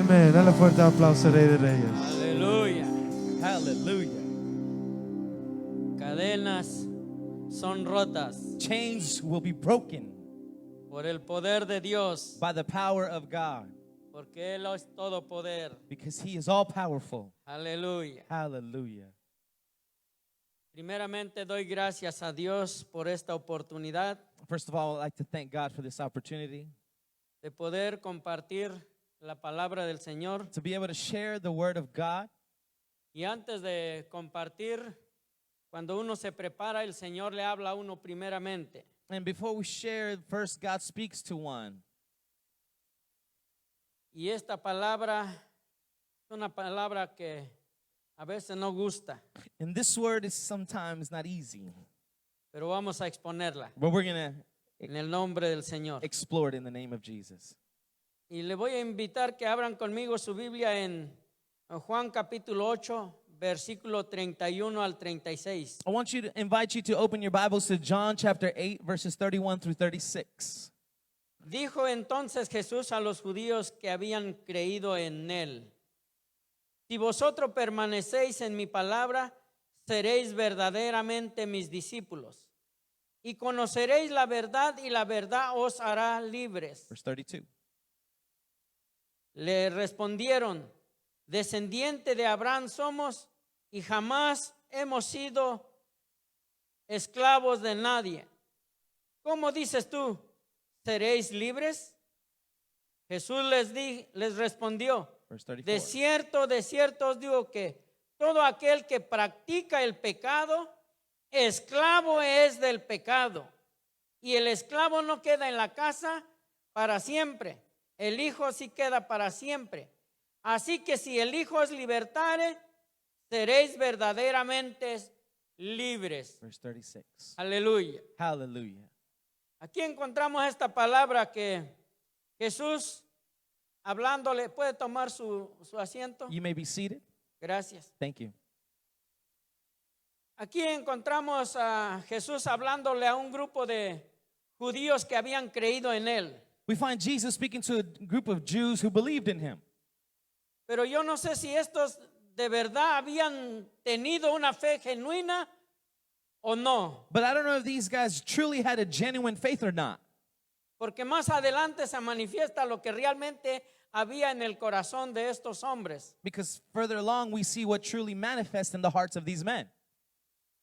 Amén. Dale fuerte aplauso, Rey de Reyes. Aleluya. Hallelujah. Cadenas son rotas Chains will be broken por el poder de Dios, by the power of God porque Él es todo poder. because He is all powerful. Aleluya. Hallelujah. Primeramente doy gracias a Dios por esta oportunidad First of all, I'd like to thank God for this opportunity de poder compartir la palabra del Señor. to be able to share the word of God. Y antes de compartir, cuando uno se prepara, el Señor le habla a uno primeramente. And before we share, first God speaks to one. Y esta palabra es una palabra que a veces no gusta, And this word is sometimes not easy, pero vamos a exponerla but we're going to en el nombre del Señor. explore it in the name of Jesus. Y le voy a invitar que abran conmigo su Biblia en Juan capítulo 8, versículo 31 al 36. I want you to invite you to open your Bibles to John chapter 8, verses 31 through 36. Dijo entonces Jesús a los judíos que habían creído en él: si vosotros permanecéis en mi palabra, seréis verdaderamente mis discípulos, y conoceréis la verdad, y la verdad os hará libres. Verse 32. Le respondieron: descendiente de Abraham somos, y jamás hemos sido esclavos de nadie. ¿Cómo dices tú, seréis libres? Jesús les respondió: Verse 34. de cierto os digo que todo aquel que practica el pecado, esclavo es del pecado. Y el esclavo no queda en la casa para siempre, el Hijo sí queda para siempre. Así que si el Hijo os libertare, seréis verdaderamente libres. Verse 36. Aleluya. Hallelujah. Aquí encontramos esta palabra que Jesús hablándole. ¿Puede tomar su asiento? You may be seated. Gracias. Thank you. Aquí encontramos a Jesús hablándole a un grupo de judíos que habían creído en él. We find Jesus speaking to a group of Jews who believed in him. Pero yo no sé si estos de verdad habían tenido una fe genuina o no. But I don't know if these guys truly had a genuine faith or not. Porque más adelante se manifiesta lo que realmente había en el corazón de estos hombres. Because further along, we see what truly manifests in the hearts of these men.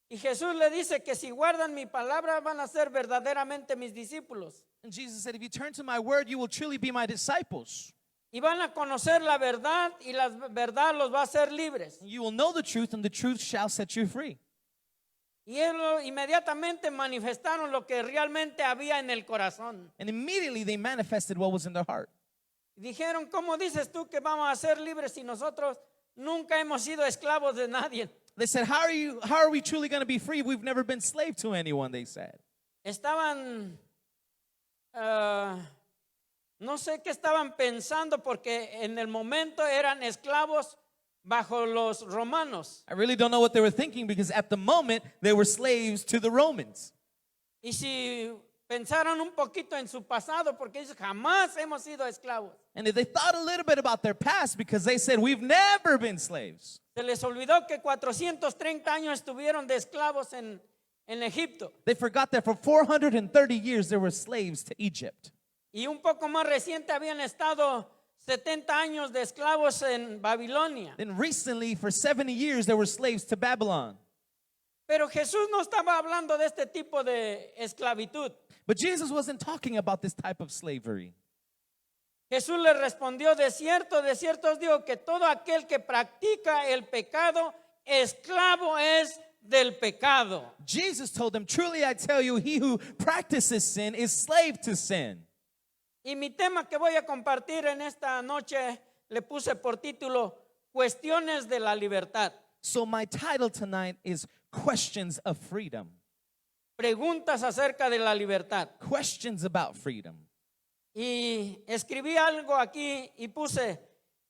Y Jesús le dice que si guardan mi palabra van a ser verdaderamente mis discípulos. And Jesus said, if you turn to my word, you will truly be my disciples. Y van a conocer la verdad y la verdad los va a hacer libres. You will know the truth, and the truth shall set you free. Y ellos inmediatamente manifestaron lo que realmente había en el corazón. And immediately they manifested what was in their heart. Y dijeron: ¿cómo dices tú que vamos a ser libres si nosotros nunca hemos sido esclavos de nadie? They said, how are we truly going to be free? We've never been slave to anyone, they said. Estaban, no sé qué estaban pensando, porque en el momento eran esclavos bajo los romanos. I really don't know what they were thinking, because at the moment they were slaves to the Romans. Y si pensaron un poquito en su pasado, porque ellos jamás hemos sido esclavos. And if they thought a little bit about their past, because they said, we've never been slaves. Se les olvidó que 430 años estuvieron de esclavos en Egipto. They forgot that for 430 years they were slaves to Egypt. Y un poco más reciente habían estado 70 años de esclavos en Babilonia. Then recently, for 70 years, they were slaves to Babylon. Pero Jesús no estaba hablando de este tipo de esclavitud. But Jesus wasn't talking about this type of slavery. Jesús le respondió: de cierto os digo que todo aquel que practica el pecado, esclavo es del pecado. Jesus told them, truly I tell you, he who practices sin is slave to sin. Y mi tema que voy a compartir en esta noche le puse por título: Cuestiones de la libertad. So my title tonight is Questions of Freedom. Preguntas acerca de la libertad. Questions about freedom. Y escribí algo aquí y puse: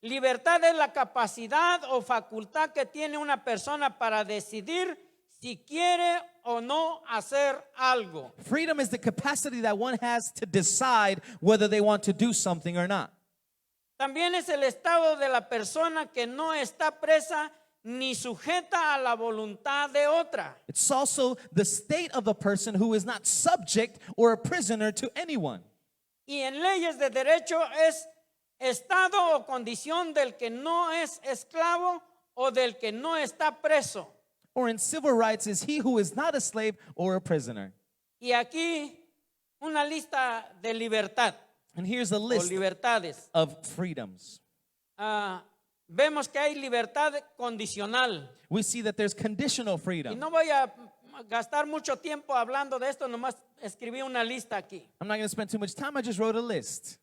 libertad es la capacidad o facultad que tiene una persona para decidir si quiere o no hacer algo. Freedom is the capacity that one has to decide whether they want to do something or not. También es el estado de la persona que no está presa ni sujeta a la voluntad de otra. It's also the state of a person who is not subject or a prisoner to anyone. Y en leyes de derecho es estado o condición del que no es esclavo o del que no está preso. Or in civil rights is he who is not a slave or a prisoner. Y aquí una lista de libertad And here's a o list libertades. of freedoms. Vemos que hay libertad condicional. We see that there's conditional Y freedom. no voy a gastar mucho tiempo hablando de esto, nomás escribí una lista aquí. I'm not going to spend too much time. I just wrote a list.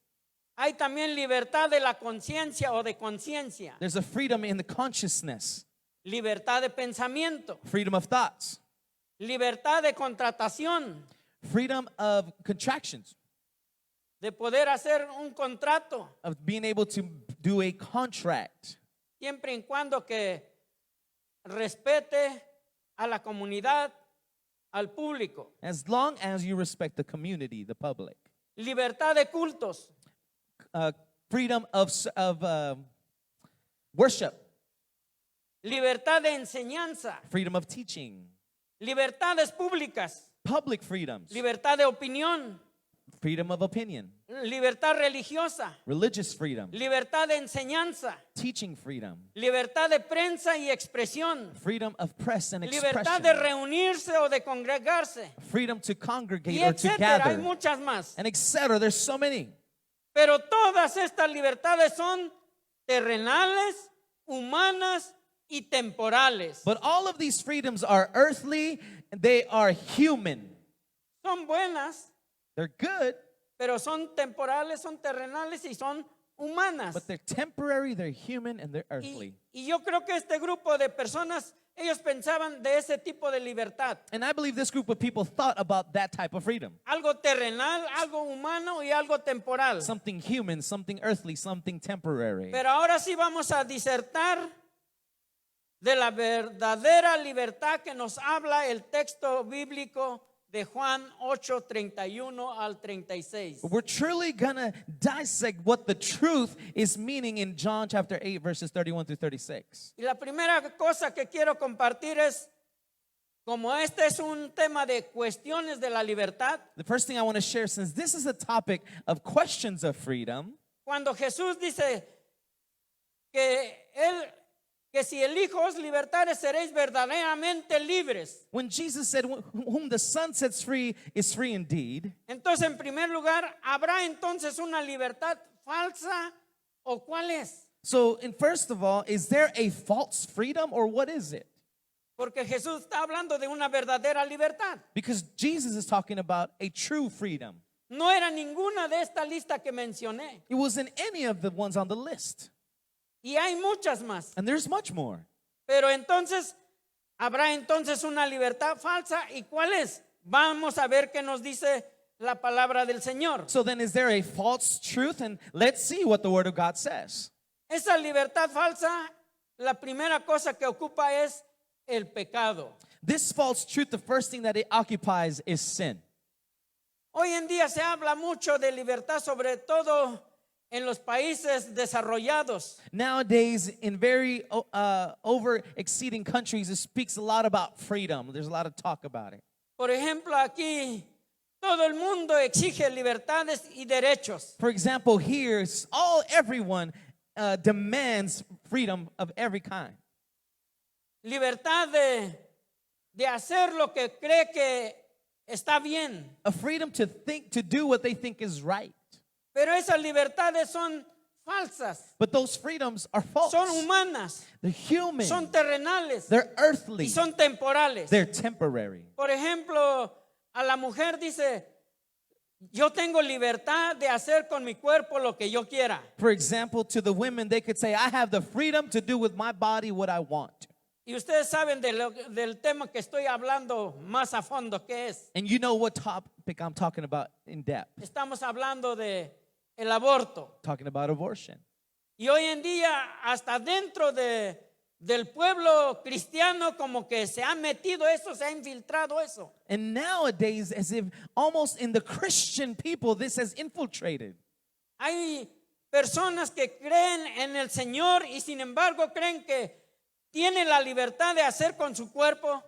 Hay también libertad de la conciencia o de conciencia, There's a freedom in the consciousness, libertad de pensamiento, freedom of thoughts, libertad de contratación, freedom of contractions, de poder hacer un contrato, of being able to do a contract, siempre y cuando que respete a la comunidad, al público. as long as you respect the community, the public. Libertad de cultos, Freedom of worship, libertad de enseñanza, freedom of teaching, libertades públicas, public freedoms, libertad de opinión, freedom of opinion, libertad religiosa, religious freedom, libertad de enseñanza, teaching freedom, libertad de prensa y expresión, freedom of press and libertad de expression, reunirse o de congregarse, freedom to congregate y or to etcétera. Hay gather, muchas más. and etc. There's so many. Pero todas estas libertades son terrenales, humanas y temporales. But all of these freedoms are earthly, they are human. Son buenas, They're good, pero son temporales, son terrenales y son humanas. but they're temporary, they're human, and they're earthly. Y yo creo que este grupo de personas, ellos pensaban de ese tipo de libertad. And I believe this group of people thought about that type of freedom. Algo terrenal, algo humano y algo temporal. Something human, something earthly, something temporary. Pero ahora sí vamos a disertar de la verdadera libertad que nos habla el texto bíblico de Juan 8, 31 al 36. We're truly gonna dissect what the truth is meaning in John chapter 8, verses 31 through 36. Y la primera cosa que quiero compartir es, como este es un tema de cuestiones de la libertad, The first thing I want to share, since this is a topic of questions of freedom, cuando Jesús dice que si el Hijo os libertare seréis verdaderamente libres. when Jesus said, whom the Son sets free is free indeed, Entonces, en primer lugar, ¿habrá entonces una libertad falsa o cuál es? so in first of all, is there a false freedom or what is it? Porque Jesús está hablando de una verdadera libertad. Because Jesus is talking about a true freedom. No era ninguna de esta lista que mencioné. It wasn't any of the ones on the list. Y hay muchas más. And there's much more. Pero entonces, ¿habrá entonces una libertad falsa? ¿Y cuál es? Vamos a ver qué nos dice la palabra del Señor. So then is there a false truth? And let's see what the Word of God says. Esa libertad falsa, la primera cosa que ocupa es el pecado. This false truth, the first thing that it occupies is sin. Hoy en día se habla mucho de libertad, sobre todo en los países desarrollados. Nowadays, in very over exceeding countries, it speaks a lot about freedom. There's a lot of talk about it. Por ejemplo, aquí todo el mundo exige libertades y derechos. For example, here, everyone demands freedom of every kind. Libertad de hacer lo que cree que está bien. A freedom to think, to do what they think is right. Pero esas libertades son falsas, But those freedoms are false. son humanas, They're human. son terrenales They're earthly. y son temporales. They're temporary. Por ejemplo, a la mujer dice, yo tengo libertad de hacer con mi cuerpo lo que yo quiera. For example, to the women, they could say, I have the freedom to do with my body what I want. Y ustedes saben del tema que estoy hablando más a fondo, que es. And you know what topic I'm talking about in depth. Estamos hablando de el aborto. Talking about abortion. Y hoy en día, hasta dentro del pueblo cristiano, como que se ha metido eso, se ha infiltrado eso. And nowadays, as if almost in the Christian people, this has infiltrated. Hay personas que creen en el Señor y sin embargo creen que tienen la libertad de hacer con su cuerpo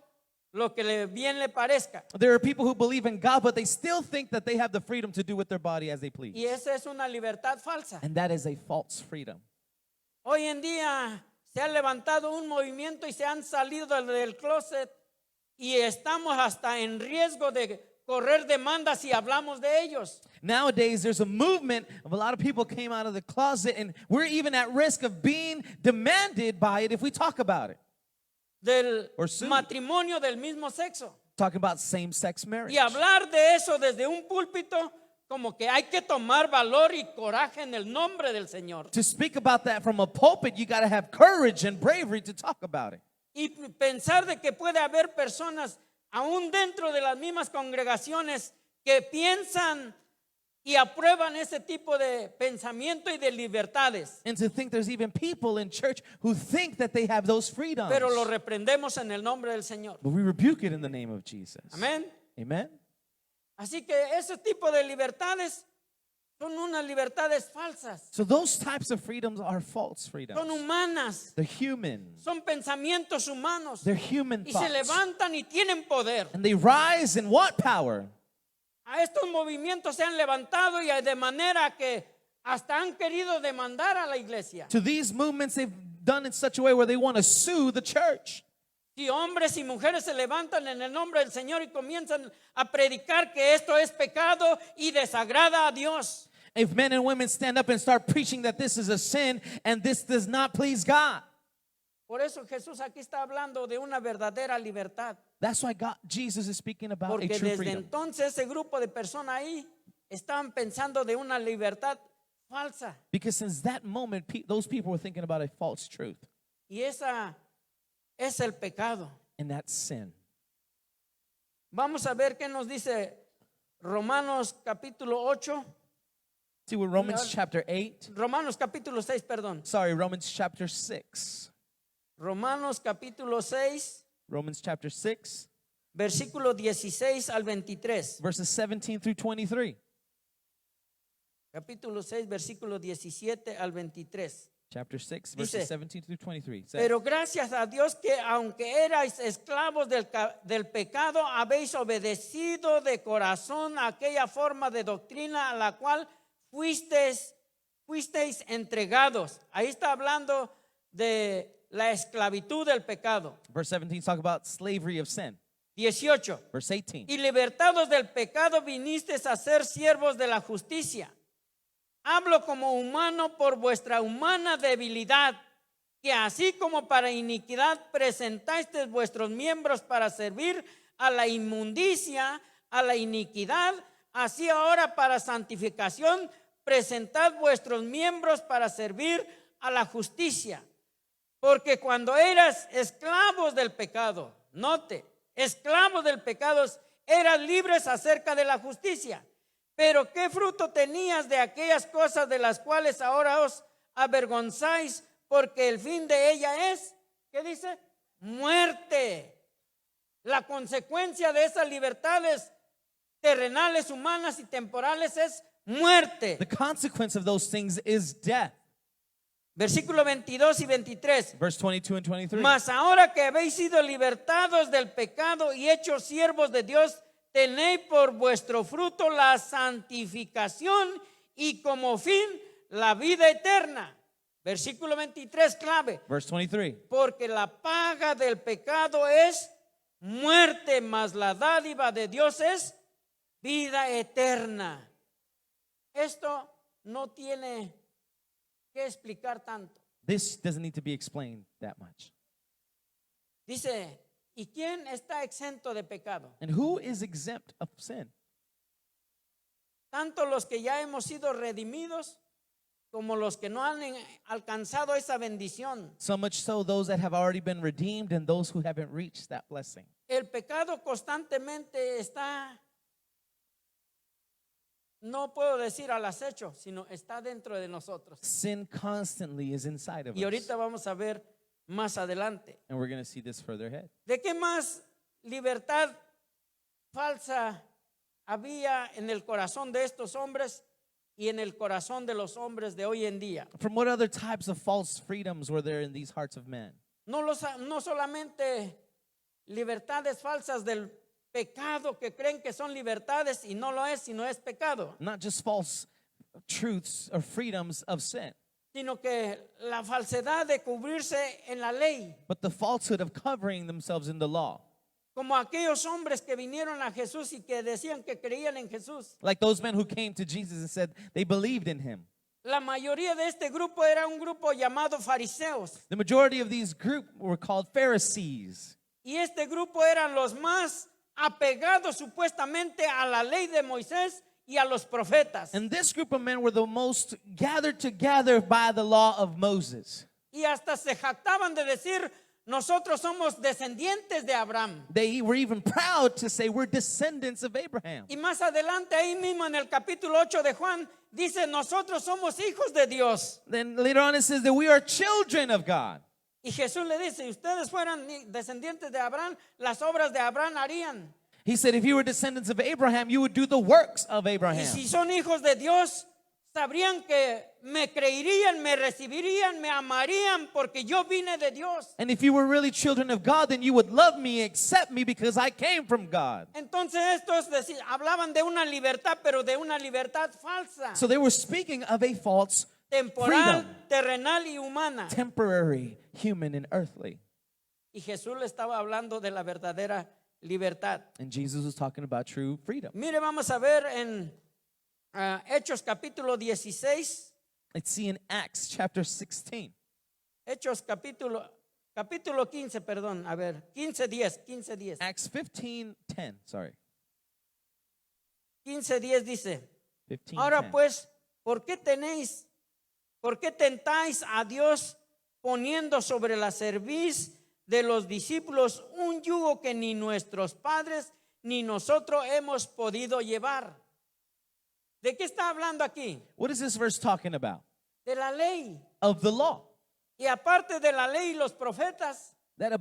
lo que bien le parezca. There are people who believe in God, but they still think that they have the freedom to do with their body as they please. Y esa es una libertad falsa. And that is a false freedom. Hoy en día se ha levantado un movimiento y se han salido del closet y estamos hasta en riesgo de correr demandas si hablamos de ellos. Nowadays, there's a movement of a lot of people came out of the closet, and we're even at risk of being demanded by it if we talk about it. Del Or soon. matrimonio del mismo sexo. Talking about same-sex marriage. Y hablar de eso desde un púlpito como que hay que tomar valor y coraje en el nombre del Señor. To speak about that from a pulpit, you got to have courage and bravery to talk about it. Y pensar de que puede haber personas aún dentro de las mismas congregaciones que piensan y aprueban ese tipo de pensamiento y de libertades. And to think there's even people in church who think that they have those freedoms. Pero lo reprendemos en el nombre del Señor. But we rebuke it in the name of Jesus. Amén. Amen. Así que ese tipo de libertades son unas libertades falsas. So those types of freedoms are false freedoms. Son humanas. They're human. Son pensamientos humanos. They're human Y se thoughts. levantan y tienen poder. And they rise and want power. A estos movimientos se han levantado y de manera que hasta han querido demandar a la iglesia. To these movements, they've done in such a way where they want to sue the church. Si hombres y mujeres se levantan en el nombre del Señor y comienzan a predicar que esto es pecado y desagrada a Dios. If men and women stand up and start preaching that this is a sin and this does not please God. Por eso Jesús aquí está hablando de una verdadera libertad. That's why Jesus is speaking about a Porque true desde freedom. entonces ese grupo de personas ahí estaban pensando de una libertad falsa. Because since that moment, those people were thinking about a false truth. Y esa es el pecado. And that's sin. Vamos a ver qué nos dice Romanos capítulo 8. See what Romans chapter 8. Romanos capítulo 6, perdón. Sorry, Romans chapter 6. Romanos capítulo 6, Romans chapter 6, versículo 16 al 23. verses 17 through 23. Capítulo 6, versículo 17 al 23. Chapter 6, Dice, verses 17 through 23. Says, Pero gracias a Dios que aunque erais esclavos del pecado, habéis obedecido de corazón a aquella forma de doctrina a la cual fuisteis entregados. Ahí está hablando de la esclavitud del pecado. verse 17 talk about slavery of sin. 18. Verse 18. Y libertados del pecado vinisteis a ser siervos de la justicia. Hablo como humano por vuestra humana debilidad, que así como para iniquidad presentasteis vuestros miembros para servir a la inmundicia, a la iniquidad, así ahora para santificación presentad vuestros miembros para servir a la justicia. Porque cuando eras esclavos del pecado, note, esclavos del pecado, eras libres acerca de la justicia. Pero ¿qué fruto tenías de aquellas cosas de las cuales ahora os avergonzáis? Porque el fin de ella es, ¿qué dice? Muerte. La consecuencia de esas libertades terrenales, humanas y temporales es muerte. The consequence of those things is death. Versículo 22 y 23. Verse 22 and 23. Mas ahora que habéis sido libertados del pecado y hechos siervos de Dios, tenéis por vuestro fruto la santificación y como fin la vida eterna. Versículo 23, clave. Verse 23. Porque la paga del pecado es muerte, mas la dádiva de Dios es vida eterna. Esto no tiene que explicar tanto. This doesn't need to be explained that much. Dice, ¿y quién está exento de pecado? And who is exempt of sin? Tanto los que ya hemos sido redimidos como los que no han alcanzado esa bendición. So much so those that have already been redeemed and those who haven't reached that blessing. El pecado constantemente está, no puedo decir al acecho, sino está dentro de nosotros. Sin constantly is inside of Y us. ahorita vamos a ver más adelante. And we're going to see this further ahead. ¿De qué más libertad falsa había en el corazón de estos hombres y en el corazón de los hombres de hoy en día. From what other types of false freedoms were there in these hearts of men? No solamente libertades falsas del pecado que creen que son libertades y no lo es, sino es pecado, Not just false truths or freedoms of sin, sino que la falsedad de cubrirse en la ley, but the falsehood of covering themselves in the law. como aquellos hombres que vinieron a Jesús y que decían que creían en Jesús. Like those men who came to Jesus and said they believed in him. La mayoría de este grupo era un grupo llamado fariseos, The majority of these group were called Pharisees. y este grupo eran los más apegados supuestamente a la ley de Moisés y a los profetas. And this group of men were the most gathered together by the law of Moses. Y hasta se jactaban de decir, nosotros somos descendientes de Abraham. They were even proud to say we're descendants of Abraham. Y más adelante ahí mismo en el capítulo 8 de Juan dice, nosotros somos hijos de Dios. Then later on it says that we are children of God. Y Jesús le dice, si ustedes fueran descendientes de Abraham, las obras de Abraham harían. He said if you were descendants of Abraham, you would do the works of Y Abraham. si son hijos de Dios, sabrían que me creerían, me recibirían, me amarían porque yo vine de Dios. And if you were really children of God, then you would love me, accept me because I came from God. Entonces estos hablaban de una libertad, pero de una libertad falsa, So they were speaking of a false temporal, freedom. terrenal y humana. Temporary, human, and earthly. Y Jesús le estaba hablando de la verdadera libertad. And Jesus was talking about true freedom. Mire, vamos a ver en Hechos capítulo 16. Let's see in Acts chapter 16. Hechos capítulo 15, perdón. A ver, 15:10. Acts 15:10, sorry. 15:10 dice, 15:10. ahora pues, ¿por qué tentáis a Dios poniendo sobre la cerviz de los discípulos un yugo que ni nuestros padres ni nosotros hemos podido llevar? ¿De qué está hablando aquí? What is this verse talking about? De la ley. Of the law. Y aparte de la ley y los profetas, That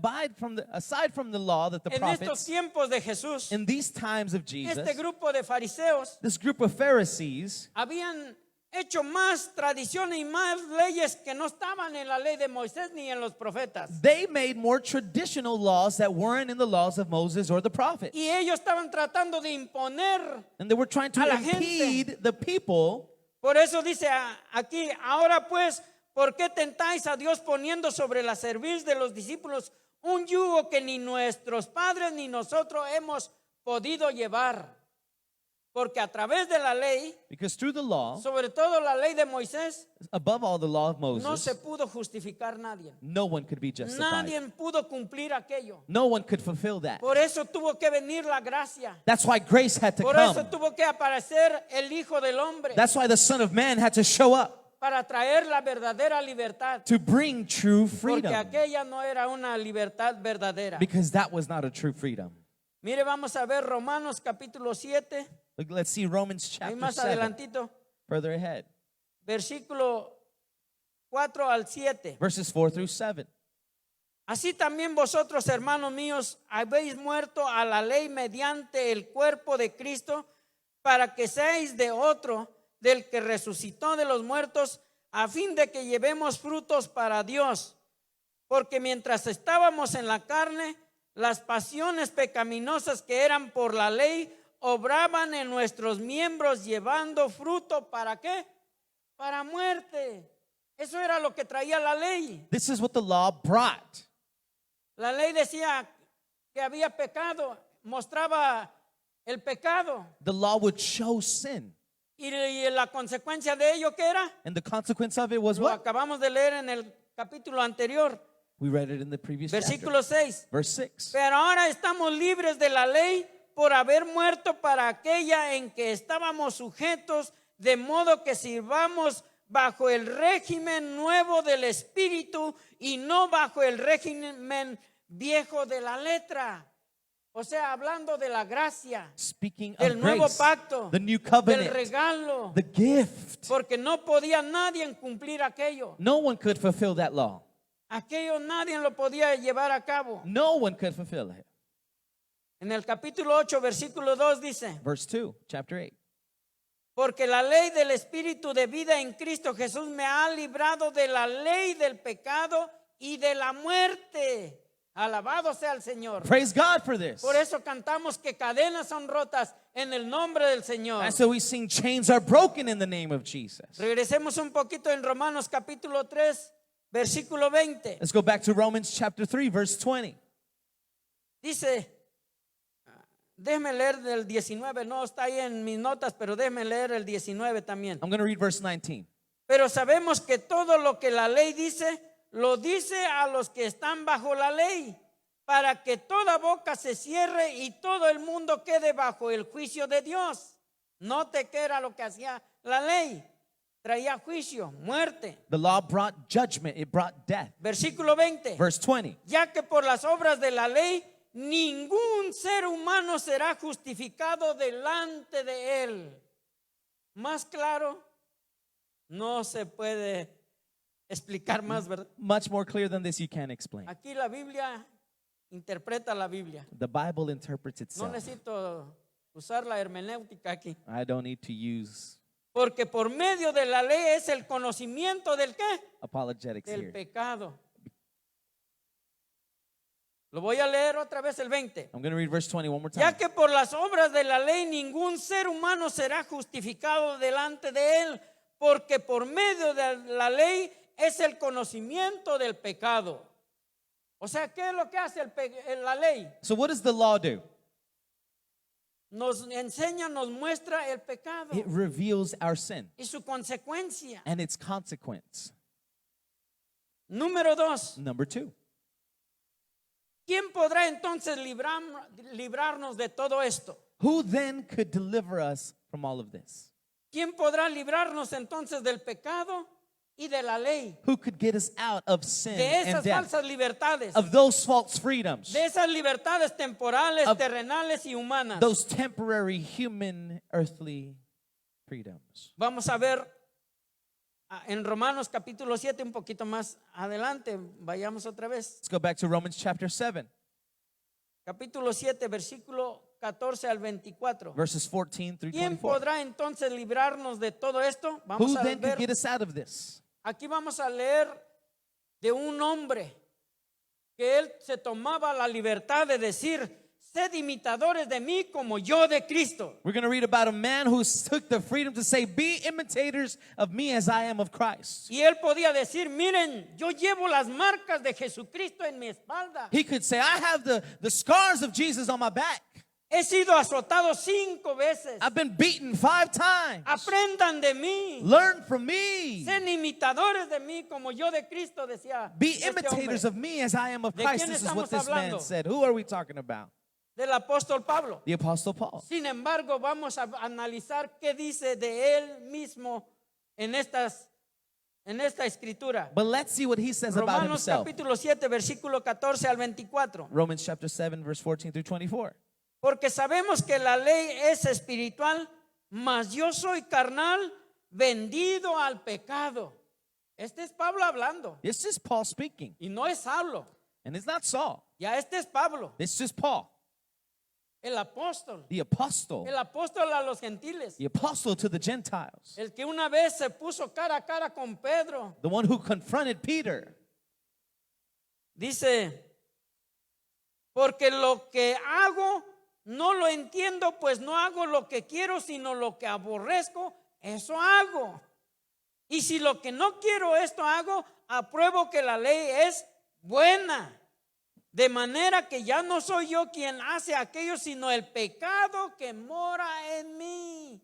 aside from the law that the en estos prophets, tiempos de Jesús, in these times of Jesus, este grupo de fariseos this group of Pharisees habían hecho más tradiciones y más leyes que no estaban en la ley de Moisés ni en los profetas. they made more traditional laws that weren't in the laws of Moses or the prophets. Y ellos estaban tratando de imponer. And they were trying to A la gente. impede the people. Por eso dice aquí, ahora pues, ¿por qué tentáis a Dios poniendo sobre la cerviz de los discípulos un yugo que ni nuestros padres ni nosotros hemos podido llevar? Porque a través de la ley, Because through the law, sobre todo la ley de Moisés, above all the law of no Moses, se pudo justificar nadie. no one could be justified. Nadie pudo cumplir aquello. No one could fulfill that. Por eso tuvo que venir la gracia. That's why grace had to Por eso come. tuvo que aparecer el Hijo del Hombre That's why the Son of Man had to show up para traer la verdadera libertad. to bring true Porque freedom. aquella no era una libertad verdadera. Because that was not a true freedom. Mire, vamos a ver Romanos capítulo 7, Look, let's see Romans ahí chapter más 7, adelantito, further ahead, versículo 4 al 7. verses 4 through 7. Así también vosotros, hermanos míos, habéis muerto a la ley mediante el cuerpo de Cristo, para que seáis de otro, del que resucitó de los muertos, a fin de que llevemos frutos para Dios. Porque mientras estábamos en la carne, las pasiones pecaminosas que eran por la ley obraban en nuestros miembros, llevando fruto, ¿para qué? Para muerte. Eso era lo que traía la ley. This is what the law brought. La ley decía que había pecado, mostraba el pecado. The law would show sin. Y la consecuencia de ello, ¿qué era? And the consequence of it was Lo what? acabamos de leer en el capítulo anterior, We read it in the previous chapter. versículo 6. Verse 6. Pero ahora estamos libres de la ley por haber muerto para aquella en que estábamos sujetos, de modo que sirvamos bajo el régimen nuevo del Espíritu y no bajo el régimen viejo de la letra. O sea, hablando de la gracia, Speaking del of nuevo grace, pacto, the new del covenant, regalo, the gift. porque no podía nadie cumplir aquello. No one could fulfill that law. Aquello nadie lo podía llevar a cabo. No one could fulfill it. En el capítulo 8, versículo 2 dice, Verse 2, chapter 8. Porque la ley del Espíritu de vida en Cristo Jesús me ha librado de la ley del pecado y de la muerte. Alabado sea el Señor. Praise God for this. Por eso cantamos que cadenas son rotas en el nombre del Señor. And so we sing, chains are broken in the name of Jesus. Regresemos un poquito en Romanos capítulo 3, versículo 20. Let's go back to Romans chapter 3, verse 20. Dice, déjeme leer del 19, no está ahí en mis notas, pero déjeme leer el 19 también. I'm going to read verse 19. Pero sabemos que todo lo que la ley dice, lo dice a los que están bajo la ley, para que toda boca se cierre y todo el mundo quede bajo el juicio de Dios. Note que era lo que hacía la ley. Traía juicio, muerte. The law brought judgment, it brought death. Versículo 20. Verse 20. Ya que por las obras de la ley ningún ser humano será justificado delante de él. Más claro, no se puede explicar más, ¿verdad? Much more clear than this you can't explain. Aquí la Biblia interpreta la Biblia. The Bible interprets No itself. necesito usar la hermenéutica aquí. I don't need to use Porque por medio de la ley es el conocimiento del ¿qué? apologetics Del here. pecado. Lo voy a leer otra vez el 20. I'm going to read verse 20 one more time. Ya que por las obras de la ley ningún ser humano será justificado delante de él, porque por medio de la ley es el conocimiento del pecado. O sea, ¿qué es lo que hace la ley? So what does the law do? Nos enseña, nos muestra el pecado It reveals our sin y su consecuencia. and its consequence. Número 2. Number 2. ¿Quién podrá entonces librarnos de todo esto? Who then could deliver us from all of this? ¿Quién podrá librarnos entonces del pecado y de la ley? Who could get us out of sin De and esas death? falsas libertades, Of those false freedoms, de esas libertades temporales, Of terrenales y humanas. those temporary human earthly freedoms. Vamos a ver en Romanos capítulo 7 un poquito más adelante. Vayamos otra vez. Let's go back to Romans chapter 7, Capítulo 7, versículo 14 al 24. verses 14 through ¿Quién 24. podrá entonces librarnos de todo esto? Vamos Who a then could ver. get us out of this? Aquí vamos a leer de un hombre que él se tomaba la libertad de decir: sed imitadores de mí como yo de Cristo. We're going to read about a man who took the freedom to say, be imitators of me as I am of Christ. Y él podía decir: miren, yo llevo las marcas de Jesucristo en mi espalda. He could say, I have the scars of Jesus on my back. He sido azotado 5 veces. I've been beaten 5 times. Aprendan de mí. Learn from me. Sean imitadores de mí como yo de Cristo, decía Be este imitators hombre. of me as I am of ¿De Christ. quién This is what estamos this man hablando? said. Who are we talking about? Del apóstol Pablo. The Apostle Paul. Sin embargo, vamos a analizar qué dice de él mismo en esta escritura. But let's see what he says about Romanos himself. capítulo 7, versículo 14 al 24. Romans chapter 7, verse 14 through 24. Porque sabemos que la ley es espiritual, mas yo soy carnal, vendido al pecado. Este es Pablo hablando. This is Paul speaking. Y no es Saulo. And it's not Saul. Ya este es Pablo, This is Paul, el apóstol. the apostle. El apóstol a los gentiles. The apostle to the Gentiles. El que una vez se puso cara a cara con Pedro. The one who confronted Peter. Dice: porque lo que hago no lo entiendo, pues no hago lo que quiero, sino lo que aborrezco, eso hago. Y si lo que no quiero esto hago, apruebo que la ley es buena. De manera que ya no soy yo quien hace aquello, sino el pecado que mora en mí.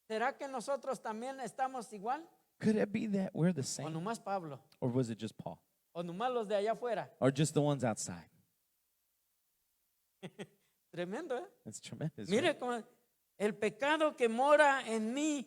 ¿Será que nosotros también estamos igual? Could it be that we're the ¿O same? nomás Pablo? Or was it just Paul? ¿O nomás los de allá afuera? Or just the ones outside? Tremendo, ¿eh? That's tremendous. Mire right? como el pecado que mora en mí.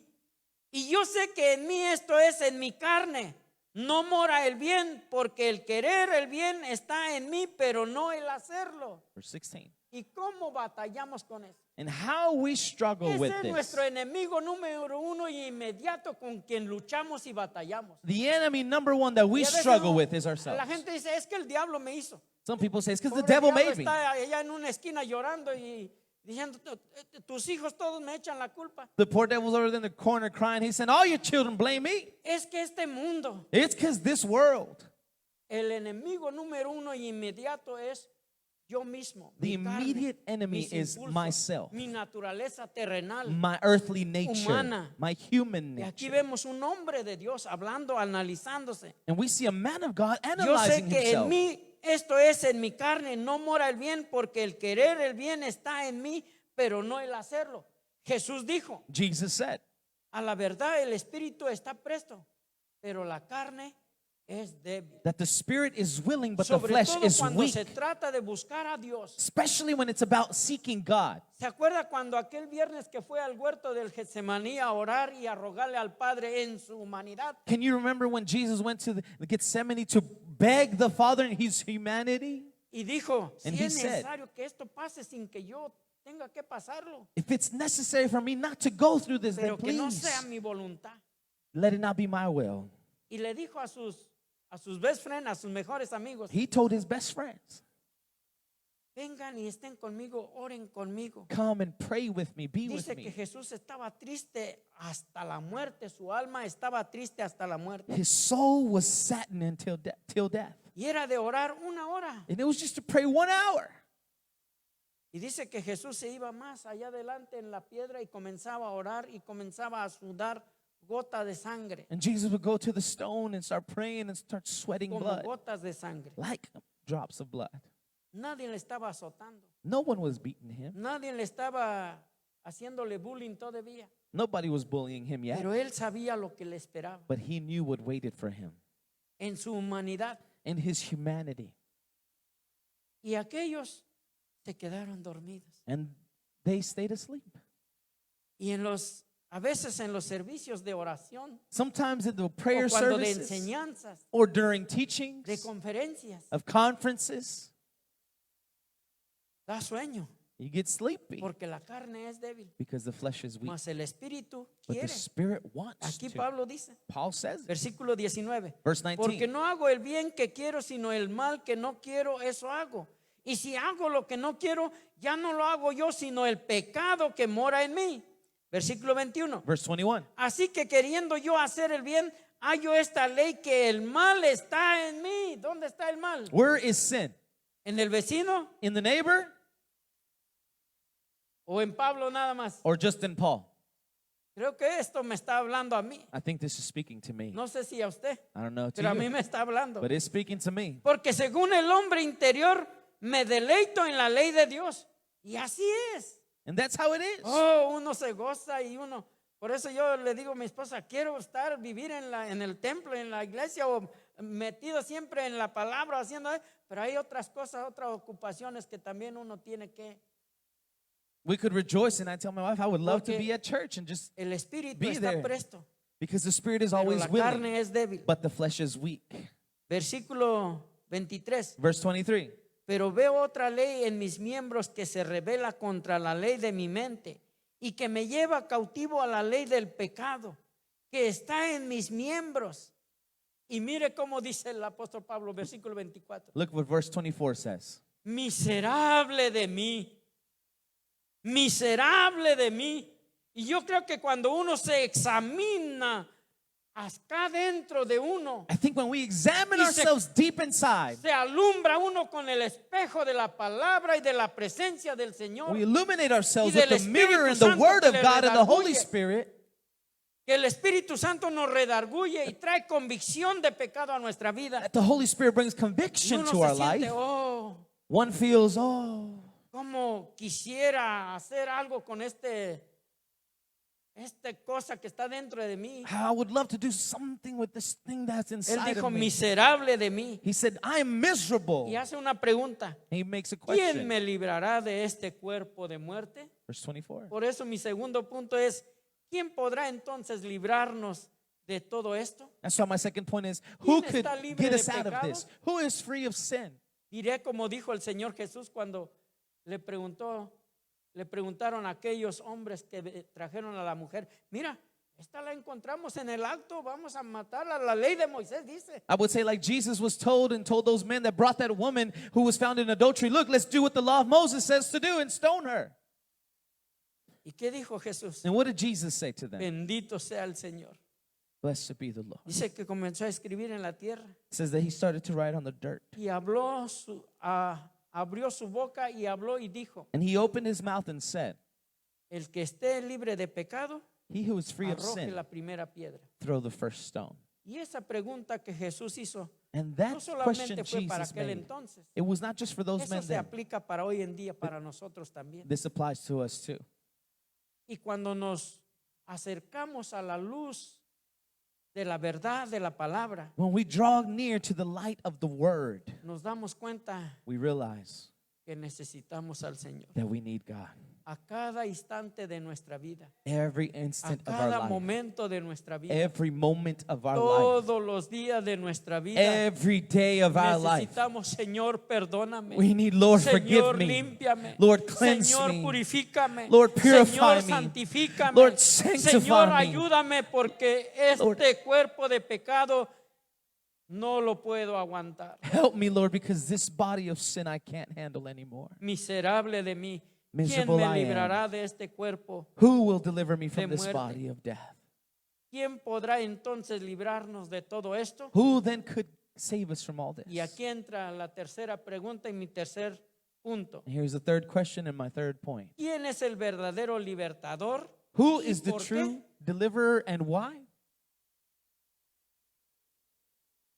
Y yo sé que en mí, esto es en mi carne, no mora el bien, porque el querer el bien está en mí, pero no el hacerlo. Verse 16. ¿Y cómo batallamos con eso? And how we struggle Ese with es this. nuestro enemigo número 1 y inmediato con quien luchamos y batallamos. The enemy number one that we Y a veces struggle no, with is la ourselves. gente dice: es que el diablo me hizo. Some people say it's because the Pobre devil diablo made me. está allá en una esquina llorando y diciendo, tus hijos todos me echan la culpa. The poor devil's over there in the corner crying. He's saying, all your children blame me. Es que este mundo, It's because this world, el enemigo número uno y inmediato es yo mismo. the mi carne, immediate enemy mis is impulsos, myself, mi naturaleza terrenal. my earthly nature, Humana. my human Y aquí nature. vemos un hombre de Dios hablando, analizándose. And we see a man of God Yo sé analyzing que en himself. mí, esto es en mi carne, no mora el bien, porque el querer el bien está en mí, pero no el hacerlo. Jesús dijo, Jesus said, a la verdad el espíritu está presto, pero la carne es débil. that the spirit is willing, but the Sobre flesh todo is cuando weak, se trata de buscar a Dios. especially when it's about seeking God. ¿Se acuerda cuando aquel viernes que fue al huerto del Getsemaní a orar y a rogarle al Padre en su humanidad? Can you remember when Jesus went to the Gethsemane to beg the Father in his humanity? Y dijo, si And he es said, necesario que esto pase sin que yo tenga que pasarlo, if it's necessary for me not to go through this, then pero que no sea please mi voluntad. let it not be my will. Y le dijo a sus best friends, a sus mejores amigos, He told his best friends, vengan y estén conmigo, oren conmigo. come and pray with me, be with Dice que me. Jesús estaba triste hasta la muerte, su alma estaba triste hasta la muerte. His soul was saddened until till death. Y era de orar una hora. And it was just to pray 1 hour. Y dice que Jesús se iba más allá adelante en la piedra y comenzaba a orar y comenzaba a sudar gota de sangre, And Jesus would go to the stone and start praying and start sweating como blood, gotas de sangre. like drops of blood. Nadie le estaba azotando, No one was beating him. nadie le estaba haciéndole bullying todavía, Nobody was bullying him yet. pero él sabía lo que le esperaba But he knew what waited for him en su humanidad. in his humanity. Y aquellos se quedaron dormidos. And they stayed asleep. Y a veces en los servicios de oración Sometimes in the prayer o cuando de services enseñanzas, or during teachings de conferencias, of conferences, da sueño you get sleepy porque la carne es débil, because the flesh is weak. mas el espíritu But the quiere. spirit wants Aquí to. Pablo dice, Paul says it. versículo 19, Verse 19. porque no hago el bien que quiero, sino el mal que no quiero, eso hago. Y si hago lo que no quiero, ya no lo hago yo, sino el pecado que mora en mí. Versículo 21. Verse 21. Así que queriendo yo hacer el bien, hallo esta ley que el mal está en mí. ¿Dónde está el mal? Where is sin? ¿En el vecino In the neighbor o en Pablo nada más? or just in Paul? Creo que esto me está hablando a mí. I think this is speaking to me. No sé si a usted, I don't know to pero a mí you, me está hablando. but it's speaking to me. Porque según el hombre interior me deleito en la ley de Dios. Y así es. And that's how it is. Oh, uno se goza y uno. Por eso yo le digo a mi esposa, quiero vivir en el templo, en la iglesia o metido siempre en la palabra, haciendo. Pero hay otras cosas, otras ocupaciones que también uno tiene que. We could rejoice, and I tell my wife I would love to Porque be at church and just El espíritu Be está there. presto, because the spirit is pero always la willing, carne es débil. but the flesh is weak. Versículo 23. Verse 23. Pero veo otra ley en mis miembros que se revela contra la ley de mi mente y que me lleva cautivo a la ley del pecado que está en mis miembros. Y mire cómo dice el apóstol Pablo, versículo 24. Look what verse 24 says. Miserable de mí, miserable de mí. Y yo creo que cuando uno se examina acá dentro de uno, I think when we examine Y se- ourselves deep inside, se alumbra uno con el espejo de la palabra y de la presencia del Señor. we illuminate ourselves Y del with the mirror Espíritu and the Santo word que of le God and the Holy redarguye. Spirit. Que el Espíritu Santo nos redarguye y trae convicción de pecado a nuestra vida. That the Holy Spirit brings Y conviction uno to se our siente, life. oh, One feels, oh, como quisiera hacer algo con esta cosa que está dentro de mí. how I would love to do something with this thing that's Él inside dijo, of me. miserable de mí. He said, I am miserable. Y hace una pregunta. He makes a ¿Quién question. me librará de este cuerpo de muerte? Verse 24. Por eso mi segundo punto es, ¿quién podrá entonces librarnos de todo esto? That's why my second point is, who ¿Quién could está libre get de us out of pecado? this? Who is free of sin? Diré como dijo el Señor Jesús cuando le preguntaron a aquellos hombres que trajeron a la mujer, mira, esta la encontramos en el acto, vamos a matarla, la ley de Moisés dice. I would say like Jesus was told those men that brought that woman who was found in adultery, look, let's do what the law of Moses says to do and stone her. ¿Y qué dijo Jesús? And what did Jesus say to them? Bendito sea el Señor. Blessed be the Lord. Dice que comenzó a escribir en la tierra It says that he started to write on the dirt. y abrió su boca y habló y dijo, And he opened his mouth and said, el que esté libre de pecado, he who is free of arroje sin, la primera piedra. throw the first stone. Y esa pregunta que Jesús hizo And no that question solamente fue para Jesus aquel made, entonces, it was not just for those eso men se then. aplica para hoy en día, para nosotros también. This applies to us too. Y cuando nos acercamos a la luz de la verdad de la palabra, When we draw near to the light of the word, nos damos cuenta we realize que necesitamos al Señor that we need God. a cada instante de nuestra vida, Every a instant of our cada life, momento de nuestra vida, every moment of our life, todos los días de nuestra vida. every day of our life. Necesitamos, Señor, perdóname. We need, Lord, forgive Señor, me. límpiame. Lord, cleanse Señor, me. purifícame. Lord, purify Señor, me. santifícame. Lord, sanctify Señor, me. ayúdame porque este Lord. cuerpo de pecado no lo puedo aguantar. Help me, Lord, because this body of sin I can't handle anymore. Miserable de mí. ¿Quién Miserable me I am. librará de este cuerpo? Who will deliver me de from this muerte? body of death? ¿Quién podrá entonces librarnos de todo esto? Who then could save us from all this? Y aquí entra la tercera pregunta y mi tercer punto. And here's the third question and my third point. ¿Quién es el verdadero libertador? Who ¿Y is the por qué? true deliverer and why?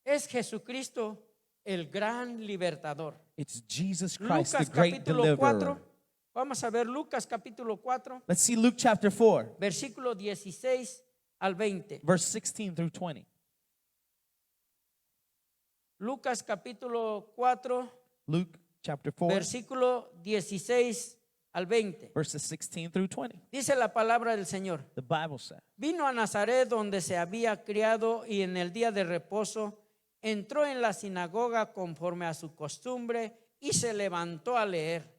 Es Jesucristo el gran libertador. It's Jesus Christ, Lucas the great capítulo deliverer. 4. Vamos a ver Lucas capítulo 4, Let's see Luke chapter 4, versículo 16 al 20. verse 16 through 20. Lucas capítulo 4, Luke chapter 4, versículo 16 al 20. verses 16 through 20. Dice la palabra del Señor. The Bible says, Vino a Nazaret donde se había criado y en el día de reposo entró en la sinagoga conforme a su costumbre y se levantó a leer.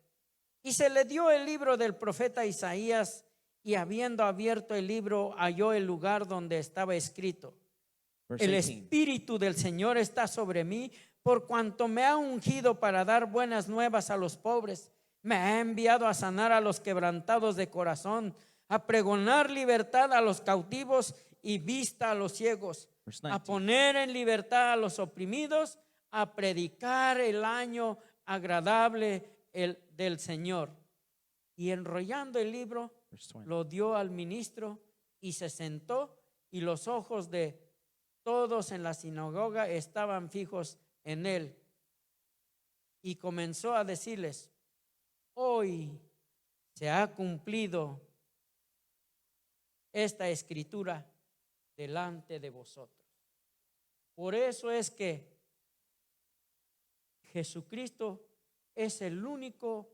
Y se le dio el libro del profeta Isaías y habiendo abierto el libro halló el lugar donde estaba escrito: verse el 18. Espíritu del Señor está sobre mí por cuanto me ha ungido para dar buenas nuevas a los pobres. Me ha enviado a sanar a los quebrantados de corazón, a pregonar libertad a los cautivos y vista a los ciegos, Verse a 19. poner en libertad a los oprimidos, a predicar el año agradable del Señor. Y enrollando el libro, Verse 20. lo dio al ministro y se sentó, y los ojos de todos en la sinagoga estaban fijos en él. Y comenzó a decirles: hoy se ha cumplido esta escritura delante de vosotros. Por eso es que Jesucristo es el único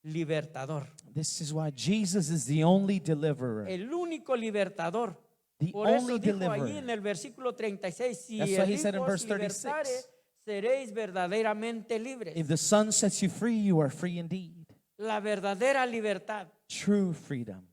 libertador. This is why Jesus is the only deliverer. El único libertador. The Por eso only dijo deliverer. ahí en el versículo 36: si That's why el he said in Hijo os verse libertare, 36. seréis verdaderamente libres. If the Son sets you free, you are free indeed. La verdadera libertad. True freedom.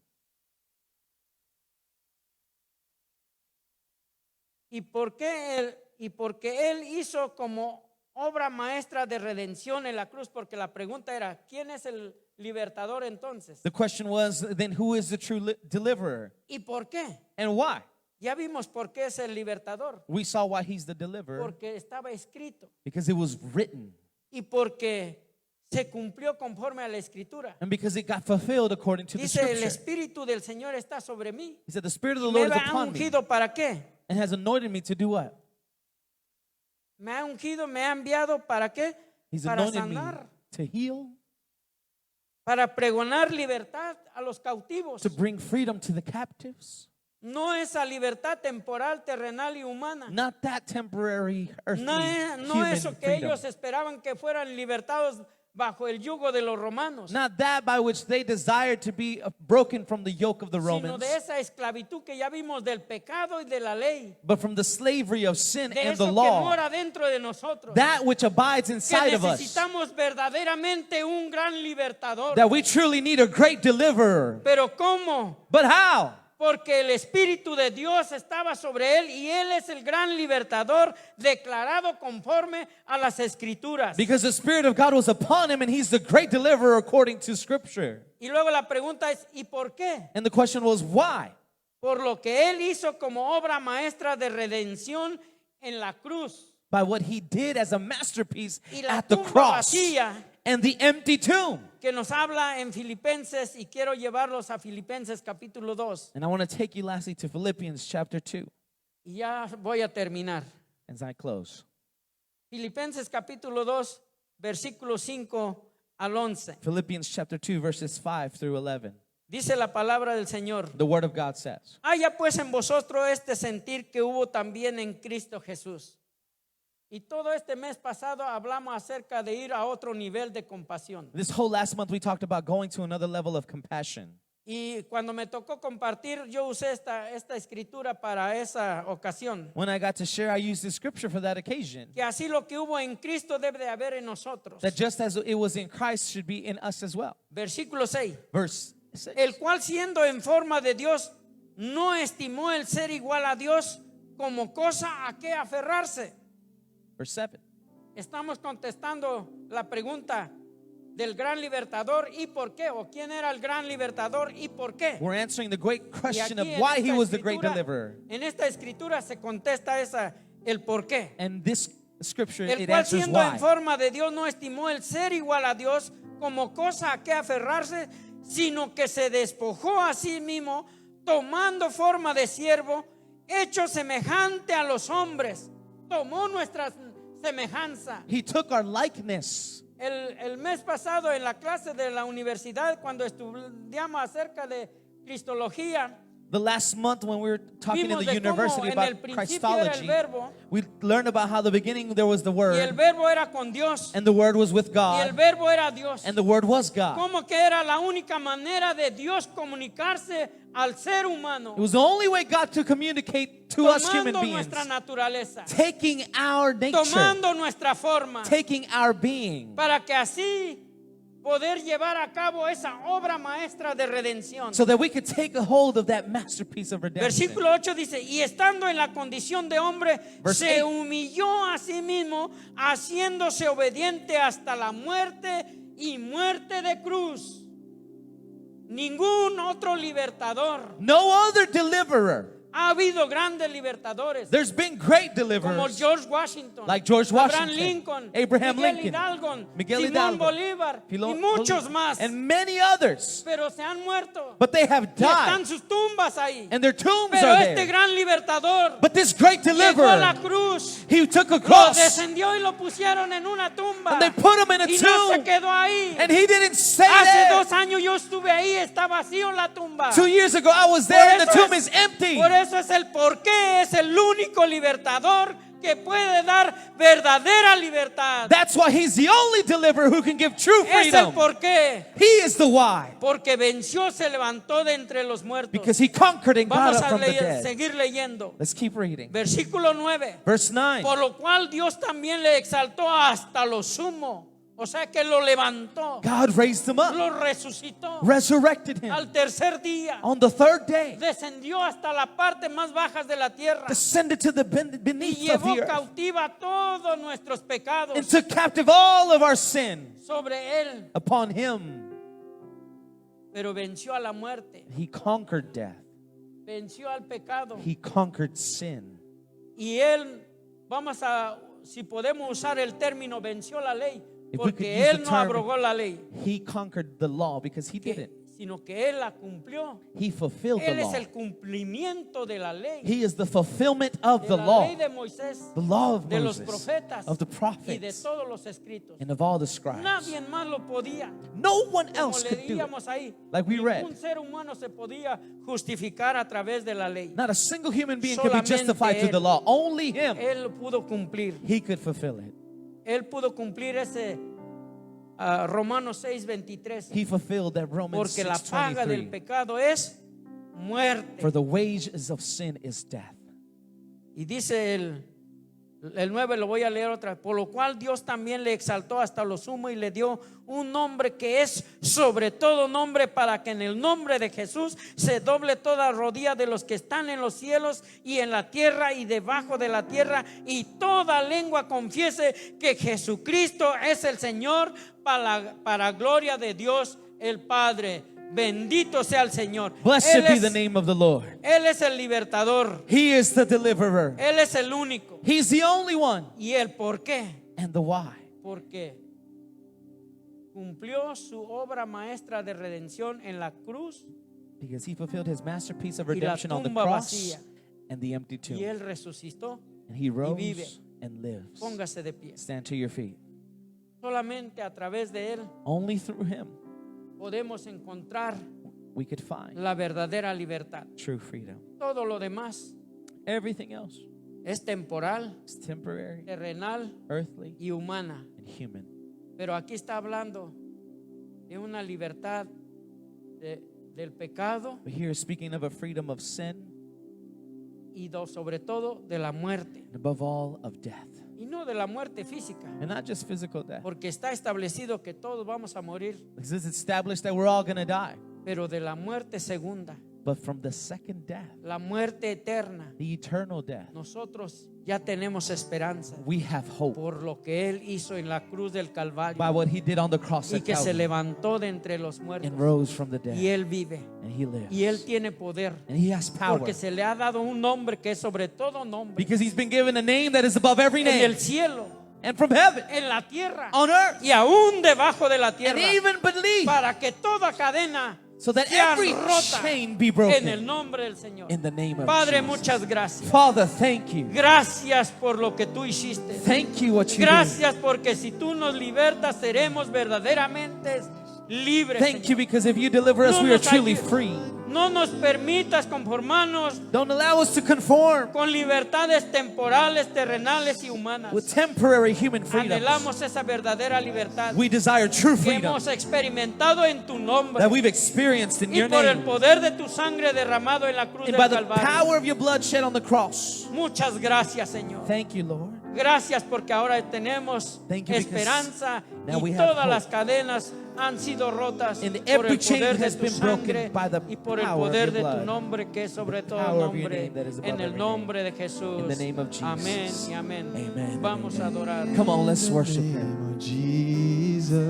¿Y por qué él? Y porque él hizo como obra maestra de redención en la cruz, porque la pregunta era: ¿quién es el libertador entonces? The question was, then who is the true deliverer? ¿Y por qué? And why? Ya vimos por qué es el libertador. We saw why he's the deliverer. Porque estaba escrito Because it was written. y porque se cumplió conforme a la escritura. And because it got fulfilled according to the Dice: el scripture. Espíritu del Señor está sobre mí. He said, the Spirit of the Me Lord is ha upon me ungido ¿para qué? and has anointed me to do what? Me ha ungido, me ha enviado ¿para qué? He's Para anointed me sanar, to heal, para pregonar libertad a los cautivos. to bring freedom to the captives. No esa libertad temporal, terrenal y humana. Not that temporary earthly No human eso que freedom. ellos esperaban que fueran libertados bajo el yugo de los romanos, Not that by which they desired to be broken from the yoke of the sino Romans, de esa esclavitud que ya vimos del pecado y de la ley, but from the slavery of sin de and eso the que law. mora dentro de nosotros. That which abides Que inside of us. necesitamos verdaderamente un gran libertador. That we truly need a great deliverer. Pero ¿cómo? But how? porque el Espíritu de Dios estaba sobre él y él es el gran libertador declarado conforme a las Escrituras. Because the Spirit of God was upon him and he's the great deliverer according to Scripture. Y luego la pregunta es, ¿y por qué? And the question was, why? Por lo que él hizo como obra maestra de redención en la cruz. By what he did as a masterpiece Y la at the tumba cross vacía and the empty tomb. que nos habla en Filipenses, y quiero llevarlos a Filipenses capítulo 2. And I want to take you lastly to Philippians chapter 2 Y ya voy a terminar. as I close. Filipenses capítulo 2, versículos 5 al 11. Philippians chapter 2 verses 5 through 11. Dice la palabra del Señor. The word of God says, Haya pues en vosotros este sentir que hubo también en Cristo Jesús. Y todo este mes pasado hablamos acerca de ir a otro nivel de compasión. this whole last month we talked about going to another level of compassion. Y cuando me tocó compartir, yo usé esta escritura para esa ocasión. When I got to share, I used the scripture for that occasion. Que así lo que hubo en Cristo debe de haber en nosotros. That just as it was in Christ should be in us as well. Versículo 6. Verse 6. El cual siendo en forma de Dios, no estimó el ser igual a Dios como cosa a que aferrarse. Verse 7. Estamos contestando la pregunta del gran libertador y por qué, o quién era el gran libertador y por qué. We're answering the great Y question of aquí why he was the great escritura, deliverer. en esta escritura se contesta el por qué. And this scripture, El it cual answers siendo en why. forma de Dios no estimó el ser igual a Dios como cosa a que aferrarse, sino que se despojó a sí mismo, tomando forma de siervo, hecho semejante a los hombres, tomó nuestra semejanza. He took our likeness. El mes pasado en la clase de la universidad, cuando estudiamos acerca de Cristología, The last month when we were talking in vimos the de cómo university en el about principio era el Christology, verbo, we learned about how the beginning there was the y el Word, verbo era con Dios, and the Word was with y el God, verbo era Dios. and the Word was God. Como que era la única manera de Dios comunicarse al ser humano, It was the only way God could communicate to us human tomando beings, nuestra naturaleza, taking our nature, tomando nuestra forma, taking our being, para que así poder llevar a cabo esa obra maestra de redención. so that we could take a hold of that masterpiece of redemption. Versículo 8 dice, y estando en la condición de hombre, Verse se 8. humilló a sí mismo, haciéndose obediente hasta la muerte y muerte de cruz. Ningún otro libertador. No other deliverer. Ha habido grandes libertadores, There's been great como deliverers, George Washington, like George Abraham Washington, Lincoln, Abraham Miguel Lincoln, Hidalgo, Miguel Simón Hidalgo, Bolívar Philo- y muchos más. and many others. Pero se han muerto. But they have Y están died, sus tumbas ahí. and their tombs Pero are este there. gran libertador But this great llegó a la deliverer, cruz, he took a lo cross, descendió y lo pusieron en una tumba. and they put him in a Y no se tomb, quedó ahí. and he didn't stay Hace there. 2 años yo estuve ahí, está vacío la tumba. 2 years ago, I was Por there, and the eso tomb is empty. Por eso es el por qué es el único libertador que puede dar verdadera libertad. That's why he's the only deliverer who can give true Es el freedom. por qué. He is the why. Porque venció, se levantó de entre los muertos. Because he conquered and got Vamos up a from the dead. seguir leyendo. Let's keep reading. Versículo 9. Verse 9. Por lo cual Dios también le exaltó hasta lo sumo. O sea que lo levantó, God raised him up, lo resucitó. resurrected him. Al tercer día On the third day, descendió hasta la parte más bajas de la tierra descended to the y beneath of llevó the earth, cautiva todos nuestros pecados and took captive all of our sin sobre él, upon him. pero venció a la muerte, He conquered death. venció al pecado. He conquered sin. Y él, si podemos usar el término, venció la ley, If we could porque use él the no term, abrogó la ley, He conquered the law because he didn't. sino que él la cumplió. He fulfilled the Él es law. el cumplimiento de la ley, He is the fulfillment of de the la law, ley de Moisés, the law of de los Moses, profetas of the y de prophets, todos los escritos. and of all the scribes. Nadie más lo podía. No one Como else could do it. leíamos ahí, Like we read. ningún ser humano se podía justificar a través de la ley. Not a single human being could be Solamente justified through the él. law. Only him. Él pudo cumplir. He could fulfill it. Él pudo cumplir ese Romanos 6:23. He fulfilled that Romans Porque la paga del 6:23. pecado es muerte. For the wages of sin is death. Y dice El 9 lo voy a leer otra vez. Por lo cual Dios también le exaltó hasta lo sumo y le dio un nombre que es sobre todo nombre, para que en el nombre de Jesús se doble toda rodilla de los que están en los cielos y en la tierra y debajo de la tierra, y toda lengua confiese que Jesucristo es el Señor, para gloria de Dios el Padre. Bendito sea el Señor. Blessed be the name of the Lord. Él es el libertador. He is the deliverer. Él es el único. He's the only one. ¿Y el por qué? And the why. Porque cumplió su obra maestra de redención en la cruz, Because he fulfilled his masterpiece of y la redemption on the tumba cross vacía, and the empty tomb. y él resucitó. And he rose vive. and lives. Póngase de pie. Stand to your feet. Solamente a través de él Only through him podemos encontrar we could find la verdadera libertad. true freedom. Todo lo demás Everything else es temporal, is temporary, terrenal earthly, y humana. and human. Pero aquí está hablando de una libertad del pecado But here is speaking of a freedom of sin y sobre todo de la muerte. and above all of death. Y no de la muerte física, And not just physical death. porque está establecido que todos vamos a morir, Because it's established that we're all going to die. pero de la muerte segunda, But from the second death, la muerte eterna, the eternal death, nosotros ya tenemos esperanza we have hope por lo que Él hizo en la cruz del by Calvario, what he did on the cross y of que se Calvary levantó de entre los muertos, and rose from the y dead. Él vive, And he lives. y Él tiene poder, And he has power. porque se le ha dado un nombre que es sobre todo nombre, Because he's been given a name that is above every en name. el cielo, And from heaven, en la tierra on earth, y aún debajo de la and tierra, even beneath. para que toda cadena So that sea every rota chain be en el broken. nombre del Señor. In the name of Padre, Jesus. muchas gracias. Father, thank you. Gracias por lo que tú hiciste. Thank you what you did. Gracias porque si tú nos libertas seremos verdaderamente libres. Thank you Señor. because if you deliver us, No we are nos truly ayudes. free. No nos permitas conformarnos Don't allow us to conform con libertades temporales, terrenales y humanas. with temporary human freedom. Anhelamos esa verdadera libertad We desire true que freedom hemos experimentado en tu nombre that we've experienced in y your por el name. poder de tu sangre derramado en la cruz And del by the Calvario. power of your blood shed on the cross. Muchas gracias, Señor. Thank you, Lord. Gracias porque ahora tenemos Thank you because esperanza now we y have todas hope. las cadenas han sido rotas And por every el chain poder de has tu been broken sangre by the y por el power of poder your de tu blood. nombre que es sobre todo power of your nombre, name that is above en el every nombre de Jesús. In the name of Jesus. Amén y amén. Amen. Vamos a adorar. Come on, let's worship him. Name of Jesus.